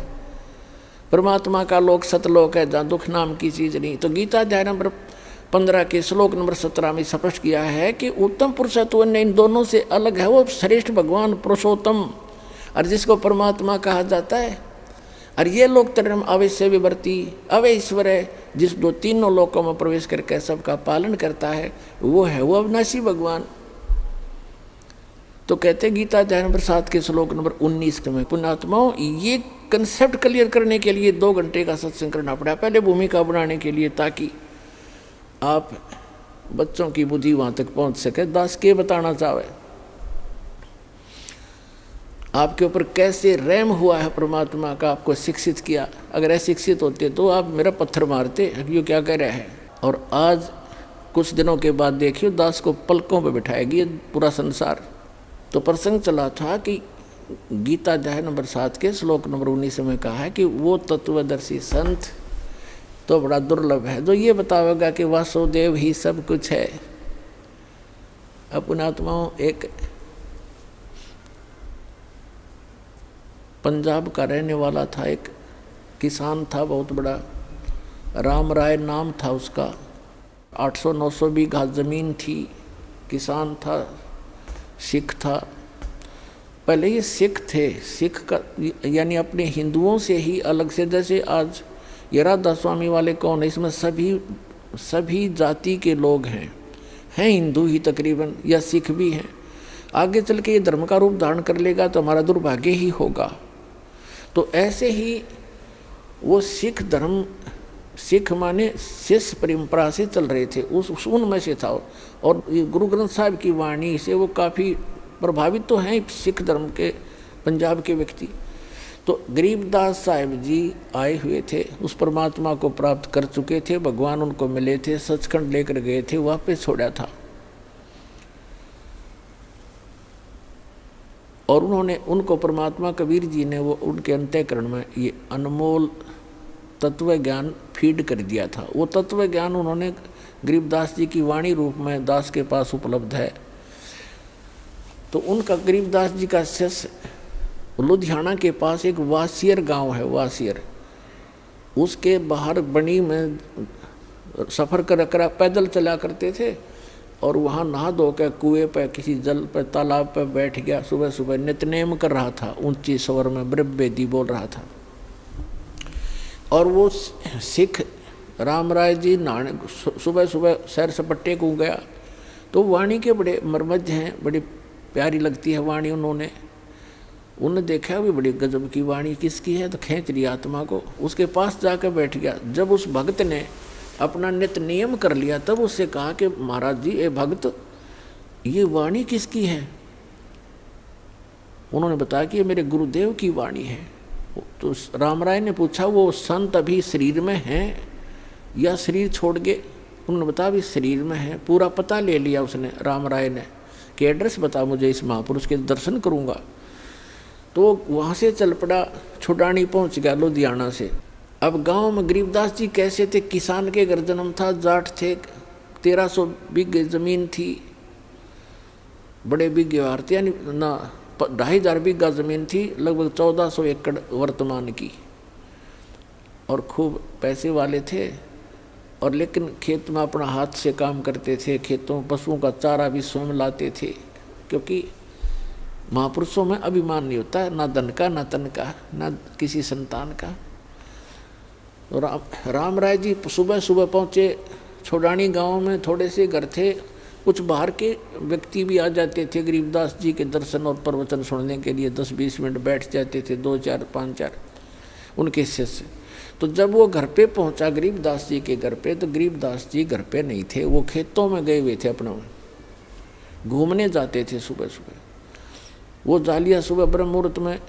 परमात्मा का लोक सतलोक है, जहाँ दुख नाम की चीज़ नहीं। तो गीता अध्याय नंबर 15 के श्लोक नंबर 17 में स्पष्ट किया है कि उत्तम पुरुषत्व ने इन दोनों से अलग है, वो श्रेष्ठ भगवान पुरुषोत्तम, और जिसको परमात्मा कहा जाता है। और ये लोक तरम अवश्य विवर्ती अवय ईश्वर है, जिस दो तीनों लोकों में प्रवेश करके सबका पालन करता है, वो है वो अविनाशी भगवान। तो कहते गीता अध्याय नंबर 7 के श्लोक नंबर 19 में, पुण्यात्माओं ये कंसेप्ट क्लियर करने के लिए 2 घंटे का सत्संग करना पड़ा, पहले भूमिका बनाने के लिए, ताकि आप बच्चों की बुद्धि वहां तक पहुंच सके। दास के बताना चाहे आपके ऊपर कैसे रहम हुआ है परमात्मा का, आपको शिक्षित किया। अगर अशिक्षित होते तो आप मेरा पत्थर मारते, ये क्या कह रहे हैं। और आज कुछ दिनों के बाद देखिए दास को पलकों पे बिठाएगी ये पूरा संसार। तो प्रसंग चला था कि गीता अध्याय नंबर 7 के श्लोक नंबर 19 में कहा है कि वो तत्वदर्शी संत तो बड़ा दुर्लभ है जो ये बतावेगा कि वासुदेव ही सब कुछ है। अपने आत्माओं, एक पंजाब का रहने वाला था, एक किसान था बहुत बड़ा, राम राय नाम था उसका, 800-900 बीघा ज़मीन थी, किसान था, सिख था। पहले ये सिख थे, सिख का यानी अपने हिंदुओं से ही अलग से, जैसे आज ये राधा स्वामी वाले कौन है, इसमें सभी जाति के लोग हैं हिंदू ही तकरीबन, या सिख भी हैं। आगे चल के ये धर्म का रूप धारण कर लेगा तो हमारा दुर्भाग्य ही होगा। तो ऐसे ही वो सिख धर्म, सिख माने शिष्य परंपरा से चल रहे थे, उनमें से था। और गुरु ग्रंथ साहिब की वाणी से वो काफ़ी प्रभावित तो हैं सिख धर्म के पंजाब के व्यक्ति। तो गरीबदास साहिब जी आए हुए थे, उस परमात्मा को प्राप्त कर चुके थे, भगवान उनको मिले थे, सचखंड लेकर गए थे, वापस छोड़ा था। और उन्होंने उनको परमात्मा कबीर जी ने वो उनके अंतःकरण में ये अनमोल तत्व ज्ञान फीड कर दिया था। वो तत्व ज्ञान उन्होंने गरीबदास जी की वाणी रूप में दास के पास उपलब्ध है। तो उनका गरीबदास जी का शिष्य लुधियाना के पास एक वासियर गांव है, वासियर, उसके बाहर बनी में सफ़र कर पैदल चला करते थे और वहाँ नहा धो के कुएँ पर किसी जल पर तालाब पर बैठ गया। सुबह सुबह नित्यनेम कर रहा था, ऊंची स्वर में ब्रह्मवेदी बोल रहा था। और वो सिख राम राय जी नहाने सुबह सुबह सैर सपट्टे को गया तो वाणी के बड़े मर्मज्ञ हैं, बड़ी प्यारी लगती है वाणी। उन्होंने देखा भी बड़ी गजब की वाणी किसकी है, तो खींच लिया आत्मा को, उसके पास जाकर बैठ गया। जब उस भक्त ने अपना नित्य नियम कर लिया तब उससे कहा कि महाराज जी ए भक्त, ये वाणी किसकी है? उन्होंने बताया कि ये मेरे गुरुदेव की वाणी है। तो राम राय ने पूछा वो संत अभी शरीर में हैं या शरीर छोड़ गए? उन्होंने बताया अभी शरीर में है। पूरा पता ले लिया उसने, राम राय ने, कि एड्रेस बता मुझे, इस महापुरुष के दर्शन करूंगा। तो वहाँ से चल पड़ा, छुडानी पहुँच गया लुधियाना से। अब गांव में गरीबदास जी कैसे थे, किसान के घर जन्म था, जाट थे, 1300 बीघे जमीन थी, बड़े बीघे वारते, यानी ना 2500 बीघा जमीन थी, लगभग 1400 एकड़ वर्तमान की, और खूब पैसे वाले थे। और लेकिन खेत में अपना हाथ से काम करते थे, खेतों पशुओं का चारा भी स्वयं लाते थे, क्योंकि महापुरुषों में अभिमान नहीं होता, ना धन का, ना तन का, ना किसी संतान का। तो राम राय जी सुबह सुबह पहुँचे छोड़ानी गांव में। थोड़े से घर थे, कुछ बाहर के व्यक्ति भी आ जाते थे गरीबदास जी के दर्शन और प्रवचन सुनने के लिए, 10-20 मिनट बैठ जाते थे, 2-4, 5-4 उनके शिष्य। तो जब वो घर पे पहुंचा गरीबदास जी के घर पे, तो गरीबदास जी घर पे नहीं थे, वो खेतों में गए हुए थे, अपना घूमने जाते थे सुबह सुबह। वो जालिया सुबह ब्रह्म मुहूर्त में।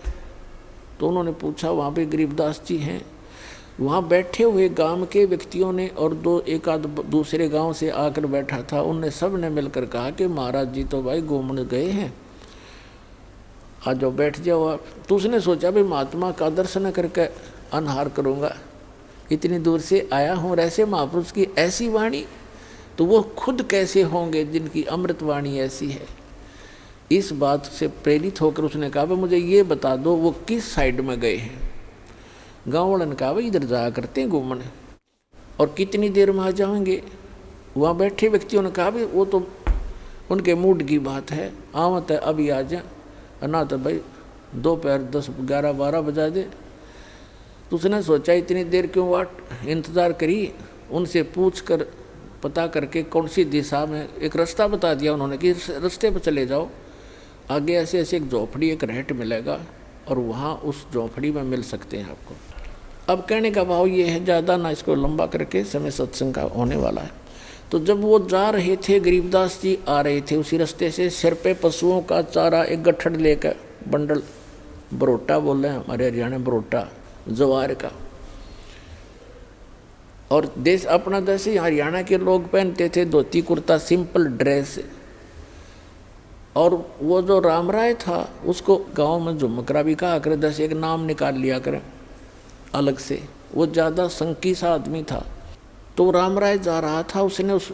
तो उन्होंने पूछा वहाँ पे गरीबदास जी हैं? वहाँ बैठे हुए गांव के व्यक्तियों ने और एक आध दूसरे गांव से आकर बैठा था, उनने सब ने मिलकर कहा कि महाराज जी तो भाई घूमने गए हैं, आ जाओ बैठ जाओ आप। तो उसने सोचा भाई महात्मा का दर्शन करके अनहार करूँगा, इतनी दूर से आया हूँ, और ऐसे महापुरुष की ऐसी वाणी, तो वो खुद कैसे होंगे जिनकी अमृत वाणी ऐसी है। इस बात से प्रेरित होकर उसने कहा भाई मुझे ये बता दो वो किस साइड में गए हैं। गाँव वालों ने कहा भाई इधर जाया करते हैं घूमने, और कितनी देर में आ जाएंगे? वहाँ बैठे व्यक्तियों ने कहा भाई वो तो उनके मूड की बात है, आवत है अभी आ जाए, ना तो भाई दोपहर 10, 11, 12 बजा दे। तो उसने सोचा इतनी देर क्यों वाट इंतज़ार करी, उनसे पूछ कर पता करके कौन सी दिशा में, एक रास्ता बता दिया उन्होंने कि इस रास्ते पर चले जाओ, आगे ऐसे ऐसे एक झोपड़ी, एक रहट मिलेगा, और वहाँ उस झोपड़ी में मिल सकते हैं आपको। अब कहने का भाव ये है, ज़्यादा ना इसको लंबा करके, समय सत्संग का होने वाला है। तो जब वो जा रहे थे, गरीबदास जी आ रहे थे उसी रास्ते से, सिर पे पशुओं का चारा एक गट्ठड़ लेकर, बंडल, बरोटा बोल रहे हैं हमारे हरियाणा, बरोटा जवार का। और देश अपना जैसे हरियाणा के लोग पहनते थे धोती कुर्ता, सिंपल ड्रेस। और वो जो राम राय था उसको गांव में झुमकरा भी कहा करे, जैसे एक नाम निकाल लिया करें अलग से, वो ज़्यादा संकी सा आदमी था। तो राम राय जा रहा था, उसने उस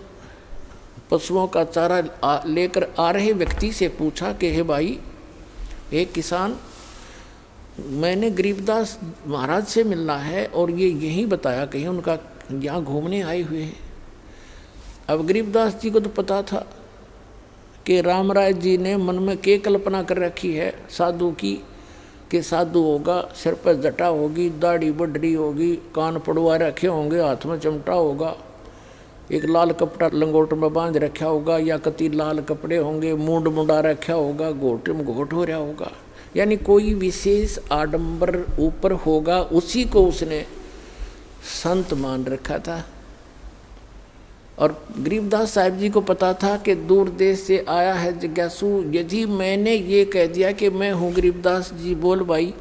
पशुओं का चारा लेकर आ रहे व्यक्ति से पूछा कि हे भाई, एक किसान, मैंने गरीबदास महाराज से मिलना है और ये यहीं बताया कहीं उनका यहाँ घूमने आए हुए हैं। अब गरीबदास जी को तो पता था कि राम राय जी ने मन में क्या कल्पना कर रखी है साधु की, कि साधु होगा, सिर पर जटा होगी, दाढ़ी बढ़ी होगी, कान पड़वा रखे होंगे, हाथ में चमटा होगा, एक लाल कपड़ा लंगोट में बांध रखा होगा, या कति लाल कपड़े होंगे, मूंड मुंडा रखा होगा, घोट में घोट हो रहा होगा, यानी कोई विशेष आडंबर ऊपर होगा, उसी को उसने संत मान रखा था। और गरीबदास साहिब जी को पता था कि दूर देश से आया है जिज्ञासु, यदि मैंने ये कह दिया कि मैं हूँ गरीबदास जी बोल भाई,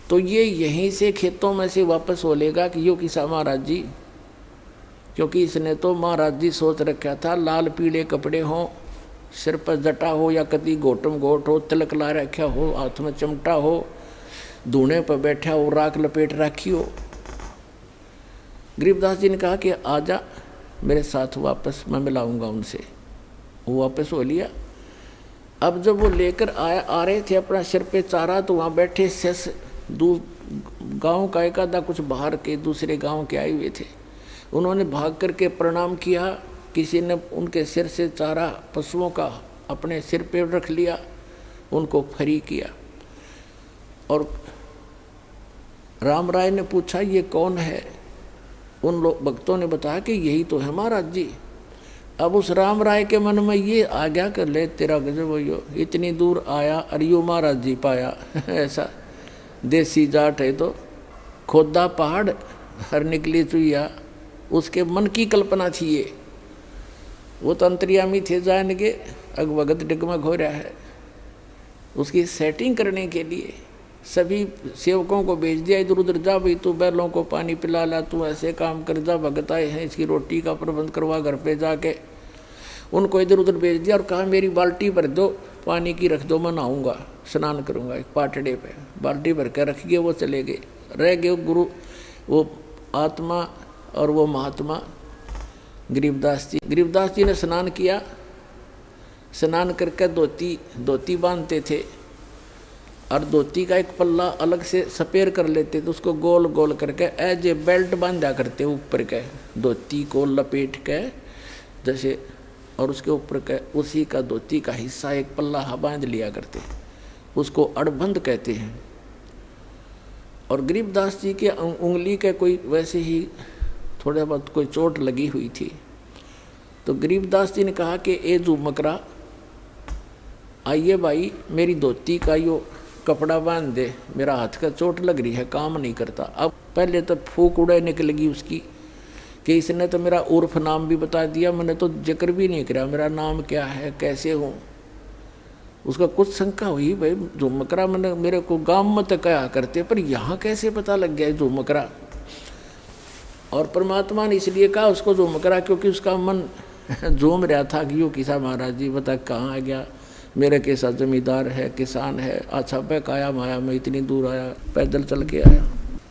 तो ये यहीं से खेतों में से वापस हो लेगा कि यो किसा महाराज जी, क्योंकि इसने तो महाराज जी सोच रखा था लाल पीले कपड़े हों, सिर पर जटा हो या कभी घोटम घोट हो, तिलक ला रखा हो, हाथ में चमटा हो, धूने पर बैठा हो, राख लपेट रखी हो। गरीबदास जी ने कहा कि आजा, मेरे साथ वापस मैं मिलाऊंगा उनसे। वो वापस हो लिया। अब जब वो लेकर आ रहे थे अपना सिर पे चारा, तो वहाँ बैठे शेष गांव का एक आधा कुछ बाहर के दूसरे गांव के आए हुए थे। उन्होंने भाग करके प्रणाम किया। किसी ने उनके सिर से चारा पशुओं का अपने सिर पे रख लिया, उनको फ्री किया। और राम राय ने पूछा ये कौन है? उन लोग भक्तों ने बताया कि यही तो है महाराज जी। अब उस राम राय के मन में ये आ गया कर ले तेरा गजब हो, इतनी दूर आया और यो महाराज जी पाया। ऐसा देसी जाट है तो खोदा पहाड़ हर निकली चुईया, उसके मन की कल्पना थी ये। वो तो अंतर्यामी थे जान के अगवगत डगमग हो रहा है। उसकी सेटिंग करने के लिए सभी सेवकों को भेज दिया, इधर उधर जा भाई, तू बैलों को पानी पिला ला, तू ऐसे काम कर जा, भगत आए हैं इसकी रोटी का प्रबंध करवा घर पे जाके। उनको इधर उधर भेज दिया और कहा मेरी बाल्टी भर दो, पानी की रख दो, मैं नहाऊंगा, स्नान करूंगा। एक पाटड़े पे बाल्टी भर कर रख गए। वो चले गए। रह गए गुरु, वो आत्मा और वो महात्मा गरीबदास जी। गरीबदास जी ने स्नान किया। स्नान करके धोती बांधते थे और धोती का एक पल्ला अलग से सपेर कर लेते थे, उसको गोल गोल करके एज ए बेल्ट बांधा करते ऊपर के, धोती को लपेट के जैसे, और उसके ऊपर के उसी का धोती का हिस्सा एक पल्ला बांध लिया करते, उसको अड़बंद कहते हैं। और गरीबदास जी के उंगली के कोई वैसे ही थोड़ा बहुत कोई चोट लगी हुई थी। तो गरीबदास जी ने कहा कि ए झुमकरा, आइए भाई मेरी धोती का यो कपड़ा बांध दे, मेरा हाथ का चोट लग रही है, काम नहीं करता। अब पहले तो फूक उड़े निकलेगी उसकी कि इसने तो मेरा उर्फ नाम भी बता दिया, मैंने तो जिक्र भी नहीं किया मेरा नाम क्या है, कैसे हूँ। उसका कुछ शंका हुई, भाई झुमकरा मैंने मेरे को गांव में तो कहा करते, पर यहाँ कैसे पता लग गया झुमकरा। और परमात्मा ने इसलिए कहा उसको झुमकरा क्योंकि उसका मन झूम रहा था कि यो किसा महाराज जी बता कहाँ आ गया, मेरे के साथ जमींदार है, किसान है, अच्छा बैक आया माया में, इतनी दूर आया, पैदल चल के आया।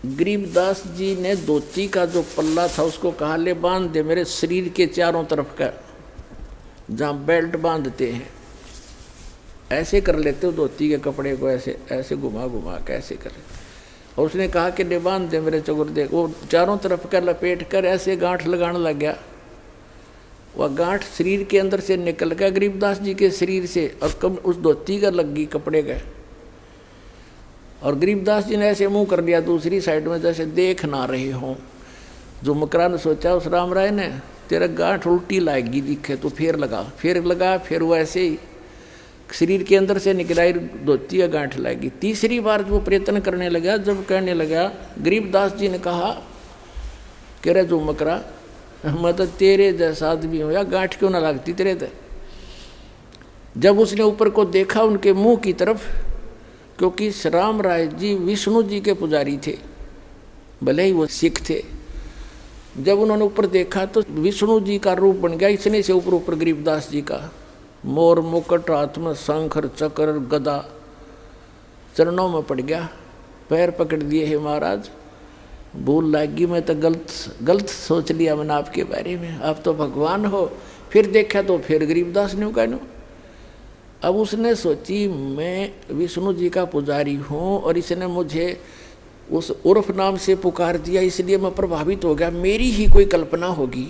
गरीबदास जी ने धोती का जो पल्ला था उसको कहा ले बांध दे मेरे शरीर के चारों तरफ का, जहाँ बेल्ट बांधते हैं ऐसे कर लेते हो धोती के कपड़े को, ऐसे ऐसे घुमा घुमा के ऐसे कर। और उसने कहा कि ले बांध दे मेरे चौगुर दे। वो चारों तरफ का लपेट कर ऐसे गांठ लगाने लग गया। वह गांठ शरीर के अंदर से निकल गया गरीबदास जी के शरीर से, और कब उस धोती का लग गई कपड़े का। और गरीबदास जी ने ऐसे मुंह कर लिया दूसरी साइड में जैसे देख ना रहे हों। झुमकरा ने सोचा उस राम राय ने तेरा गांठ उल्टी लाएगी दिखे तो फिर लगा, फिर वो ऐसे ही शरीर के अंदर से निकलाई धोती का गांठ लाएगी। तीसरी बार वो प्रयत्न करने लगा, जब कहने लगा गरीबदास जी ने कहा कि रे झुमकरा मैं तो तेरे जैसा आदमी हूँ, या गांठ क्यों ना लगती तेरे ते। जब उसने ऊपर को देखा उनके मुंह की तरफ, क्योंकि राम राय जी विष्णु जी के पुजारी थे, भले ही वो सिख थे। जब उन्होंने ऊपर देखा तो विष्णु जी का रूप बन गया। इसने से ऊपर गरीबदास जी का मोर मुकुट, हाथ में शंकर चक्र गदा, चरणों में पड़ गया, पैर पकड़ दिए, हे महाराज भूल लागी, मैं तो गलत सोच लिया मैंने आपके बारे में, आप तो भगवान हो। फिर देखा तो फिर गरीबदास ने कहना। अब उसने सोची मैं विष्णु जी का पुजारी हूँ और इसने मुझे उस उर्फ नाम से पुकार दिया, इसलिए मैं प्रभावित हो गया, मेरी ही कोई कल्पना होगी।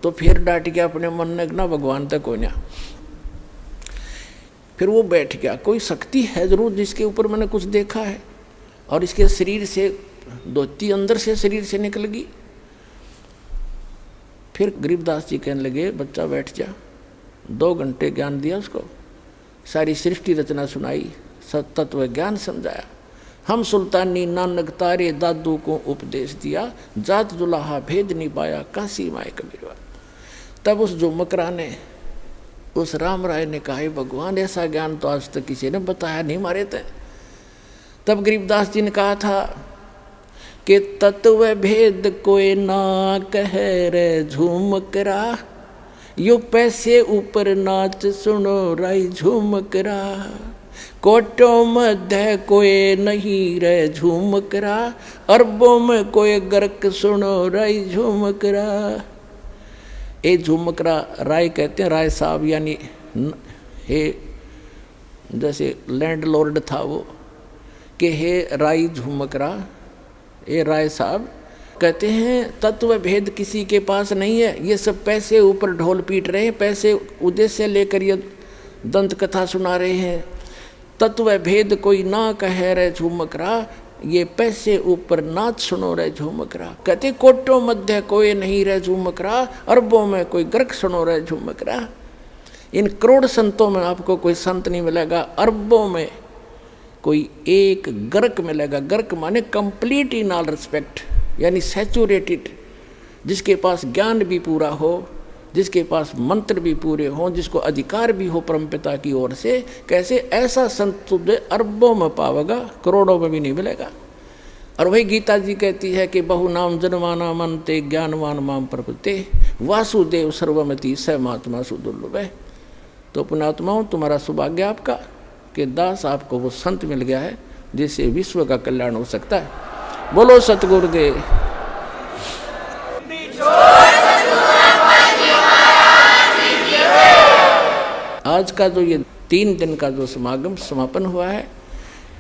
तो फिर डांट गया अपने मन ने ना भगवान तक होना। फिर वो बैठ गया, कोई शक्ति है जरूर जिसके ऊपर मैंने कुछ देखा है। और इसके शरीर से धोती अंदर से शरीर से निकल गई। फिर गरीबदास जी कहने लगे बच्चा बैठ जा। 2 घंटे ज्ञान दिया उसको, सारी सृष्टि रचना सुनाई, तत्व ज्ञान समझाया। हम सुल्तानी नानक तारे दादू को उपदेश दिया, जात जुलाहा भेद नहीं पाया, काशी माए कबीरवा। तब उस झुमकरा ने, उस राम राय ने कहा भगवान ऐसा ज्ञान तो आज तक किसी ने बताया नहीं मारे थे। तब गरीबदास जी ने कहा था कि तत्व भेद कोई ना कह रे झुमकरा, यो पैसे ऊपर नाच सुनो राई झुमकरा, कोटों मध्य कोई नहीं रे झुमकरा, अरबों में कोई गर्क सुनो राई झुमकरा। ए झुमकरा राय कहते हैं, राय साहब यानी हे जैसे लैंडलॉर्ड था वो, कि हे राय झुमकरा, ए राय साहब, कहते हैं तत्व भेद किसी के पास नहीं है, ये सब पैसे ऊपर ढोल पीट रहे हैं, पैसे उद्देश्य लेकर ये दंत कथा सुना रहे हैं। तत्व भेद कोई ना कहे रे झुमकरा, ये पैसे ऊपर नाच सुनो रे झुमकरा। कहते कोटों मध्य कोई नहीं रे झुमकरा, अरबों में कोई गर्क सुनो रे झुमकरा। इन करोड़ संतों में आपको कोई संत नहीं मिलेगा, अरबों में कोई एक गर्क मिलेगा। गर्क माने कंप्लीट इन ऑल रिस्पेक्ट, यानी सैचुरेटेड, जिसके पास ज्ञान भी पूरा हो, जिसके पास मंत्र भी पूरे हों, जिसको अधिकार भी हो परमपिता की ओर से। कैसे ऐसा संत तुझे अरबों में पावेगा, करोड़ों में भी नहीं मिलेगा। और वही गीता जी कहती है कि बहु नाम जनमाना मनते ज्ञानवान माम प्रपते, वासुदेव सर्वमति स महात्मा सुदुर्लभ है। तो पुण्यात्माओं, तुम्हारा सौभाग्य आपका कि दास आपको वो संत मिल गया है जिससे विश्व का कल्याण हो सकता है। बोलो सतगुरुदेव। आज का जो ये 3 दिन का जो समागम समापन हुआ है,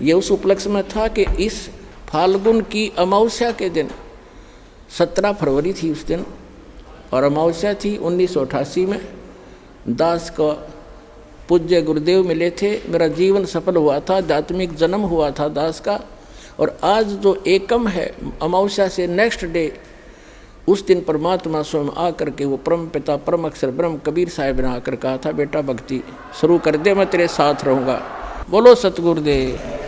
ये उस उपलक्ष्य में था कि इस फाल्गुन की अमावस्या के दिन 17 फरवरी थी उस दिन, और अमावस्या थी 1988 में। दास को पूज्य गुरुदेव मिले थे, मेरा जीवन सफल हुआ था, आध्यात्मिक जन्म हुआ था दास का। और आज जो एकम है, अमावस्या से नेक्स्ट डे, उस दिन परमात्मा स्वयं आकर के वो परम पिता परम अक्षर ब्रह्म कबीर साहिब ने आकर कहा था, बेटा भक्ति शुरू कर दे, मैं तेरे साथ रहूँगा। बोलो सतगुरुदेव।